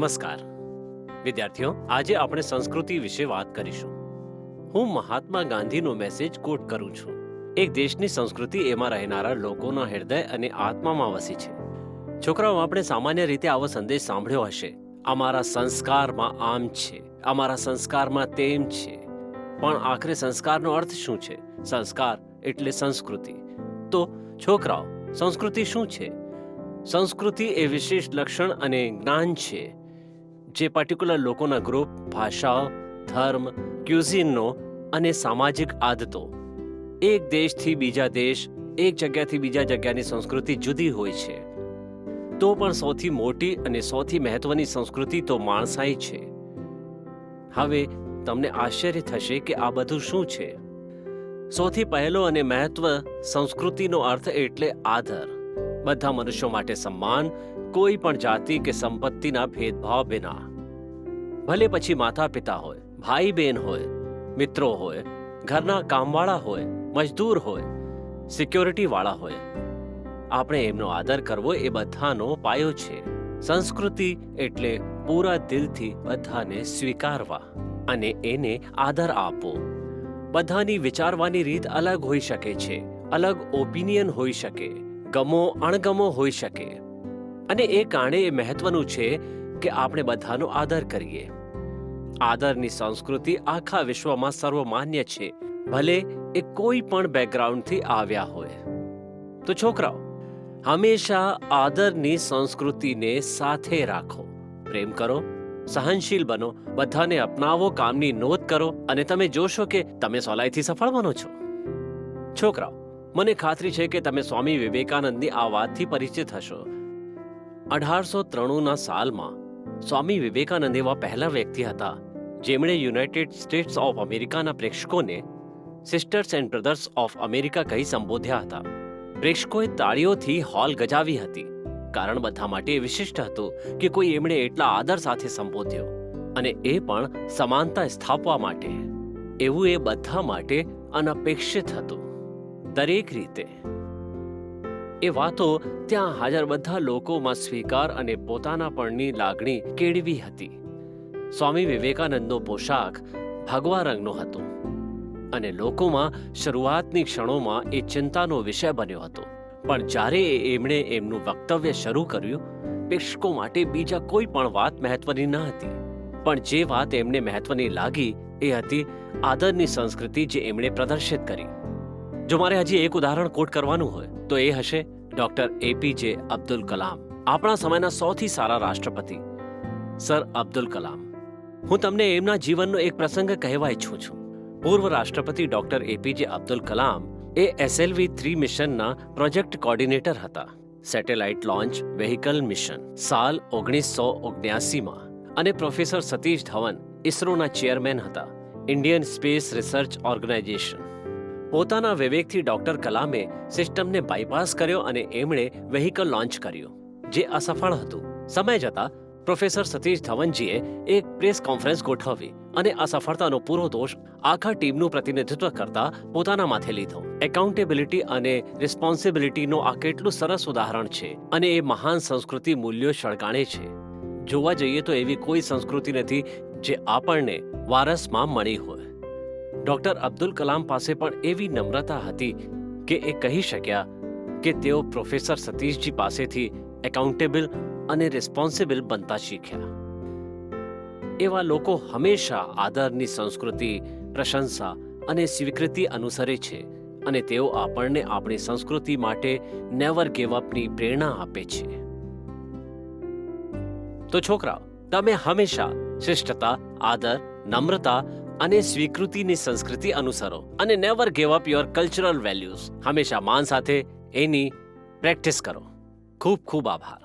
નમસ્કાર વિદ્યાર્થીઓ, આજે આપણે સંસ્કૃતિ વિશે વાત કરીશું. હું મહાત્મા ગાંધીનો મેસેજ કોટ કરું છું. એક દેશની સંસ્કૃતિ એમાં રહેનારા લોકોના હૃદય અને આત્મામાં વસી છે. છોકરાઓ, આપણે સામાન્ય રીતે આવો સંદેશ સાંભળ્યો હશે, અમારા સંસ્કારમાં આમ છે, અમારા સંસ્કારમાં તેમ છે. પણ આખરે સંસ્કારનો અર્થ શું છે? સંસ્કાર એટલે સંસ્કૃતિ. તો છોકરાઓ, સંસ્કૃતિ શું છે? સંસ્કૃતિ એ વિશેષ લક્ષણ અને જ્ઞાન છે જે પર્ટિક્યુલર લોકોના ગ્રુપ, ભાષાઓ, ધર્મ, ક્યુઝિનનો અને સામાજિક આદતો. એક દેશથી બીજા દેશ, એક જગ્યાથી બીજા જગ્યાની સંસ્કૃતિ જુદી હોય છે. તો પણ સૌથી મોટી અને સૌથી મહત્વની સંસ્કૃતિ તો માણસાઈ છે. હવે તમને આશ્ચર્ય થશે કે આ બધું શું છે. સૌથી પહેલો અને મહત્વ, સંસ્કૃતિનો અર્થ એટલે આદર. બધા મનુષ્યો માટે સન્માન, કોઈ પણ જાતિ કે સંપત્તિના ભેદભાવ વિના. ભલે પછી માતા પિતા હોય, ભાઈ બહેન હોય, મિત્રો હોય, ઘરના કામવાળા હોય, મજદૂર હોય, સિક્યોરિટી વાળા હોય, આપણે એમનો આદર કરવો એ બધાનો પાયો છે. સંસ્કૃતિ એટલે પૂરા દિલથી બધાને સ્વીકારવા અને એને આદર આપવો. બધાની વિચારવાની રીત અલગ હોઈ શકે છે, અલગ ઓપિનિયન હોઈ શકે, ગમો અણગમો હોઈ શકે, અને એ કારણે એ મહત્વનું છે કે આપણે બધાનો આદર કરીએ. આદરની સંસ્કૃતિ આખા વિશ્વમાં સર્વમાન્ય છે, ભલે એ કોઈ પણ બેકગ્રાઉન્ડથી આવ્યા હોય. તો છોકરાઓ, હંમેશા આદરની સંસ્કૃતિને સાથે રાખો. પ્રેમ કરો, સહનશીલ બનો, બધાને અપનાવો, કામની નોંધ કરો, અને તમે જોશો કે તમે સહેલાઈથી સફળ બનો છો. છોકરાઓ, મને ખાતરી છે કે તમે સ્વામી વિવેકાનંદની આ વાતથી પરિચિત હશો. 1893ના સાલમાં સ્વામી વિવેકાનંદ એવા પહેલા વ્યક્તિ હતા જેમણે યુનાઇટેડ સ્ટેટ્સ ઓફ અમેરિકાના પ્રેક્ષકોને sisters and brothers of America કહી સંબોધ્યા હતા. પ્રેક્ષકોએ તાળીઓથી હોલ ગજાવી હતી, કારણ બધા માટે વિશિષ્ટ હતું કે કોઈ એમણે એટલા આદર સાથે સંબોધ્યો, અને એ પણ સમાનતા સ્થાપવા માટે. એવું એ બધા માટે અનપેક્ષિત હતું. દરેક રીતે એ વાતો ત્યાં હાજર બધા લોકોમાં સ્વીકાર અને પોતાનાપણની લાગણી કેળવી હતી. સ્વામી વિવેકાનંદનો પોશાક ભગવા રંગનો હતો, અને લોકોમાં શરૂઆતની ક્ષણોમાં એ ચિંતાનો વિષય બન્યો હતો. પણ જ્યારે એમણે એમનું વક્તવ્ય શરૂ કર્યું, પ્રેક્ષકો માટે બીજા કોઈ પણ વાત મહત્વની ન હતી. પણ જે વાત એમને મહત્વની લાગી એ હતી આદરની સંસ્કૃતિ જે એમણે પ્રદર્શિત કરી. જો મારે હજી એક ઉદાહરણ કોટ કરવાનું હોય તો એ હશે ડોક્ટર એપીજે અબ્દુલ કલામ, આપણા સમયના સૌથી સારા રાષ્ટ્રપતિ સર અબ્દુલ કલામ. હું તમને એમના જીવનનો એક પ્રસંગ કહેવા ઈચ્છું છું. પૂર્વ રાષ્ટ્રપતિ ડોક્ટર એપીજે અબ્દુલ કલામ એ SLV-3 મિશનના પ્રોજેક્ટ કોર્ડિનેટર હતા. સેટેલાઇટ લોન્ચ વેહિકલ મિશન સાલ 1979માં. અને પ્રોફેસર સતીશ ધવન ઇસરોના ચેરમેન હતા, ઇન્ડિયન સ્પેસ રિસર્ચ ઓર્ગેનાઇઝેશન. પોતાના વિવેકથી ડોક્ટર કલામે સિસ્ટમને બાયપાસ કર્યો અને એમણે વેહિકલ લોન્ચ કર્યું, જે અસફળ હતું. સમય જતાં પ્રોફેસર સતીશ ધવનજીએ એક પ્રેસ કોન્ફરન્સ ગોઠવી અને અસફળતાનો પૂરો દોષ આખા ટીમનું પ્રતિનિધિત્વ કરતા પોતાના માથે લીધો. એકાઉન્ટેબિલિટી અને રિસ્પોન્સિબિલિટીનો આ કેટલું સરસ ઉદાહરણ છે, અને એ મહાન સંસ્કૃતિ મૂલ્યો સળગાણે છે. જોવા જઈએ તો એવી કોઈ સંસ્કૃતિ નથી જે આપણને વારસમાં મળી હોય. ડોક્ટર અબ્દુલ કલામ પાસે પણ એવી નમ્રતા હતી કે એ કહી શક્યા કે તેઓ પ્રોફેસર સતીશજી પાસેથી એકાઉન્ટેબલ અને રિસ્પોન્સિબલ બનતા શીખ્યા. એવા લોકો હંમેશા આદરની સંસ્કૃતિ, પ્રશંસા અને સ્વીકૃતિ અનુસરે છે, અને તેઓ આપણને આપણી સંસ્કૃતિ માટે નેવર ગિવ અપની પ્રેરણા આપે છે. તો છોકરાઓ, તમે હંમેશા શિષ્ટતા, આદર, નમ્રતા અને સ્વીકૃતિની સંસ્કૃતિ અનુસરો, અને never give up your cultural values. હંમેશા માન સાથે એની પ્રેક્ટિસ કરો. ખૂબ ખૂબ આભાર.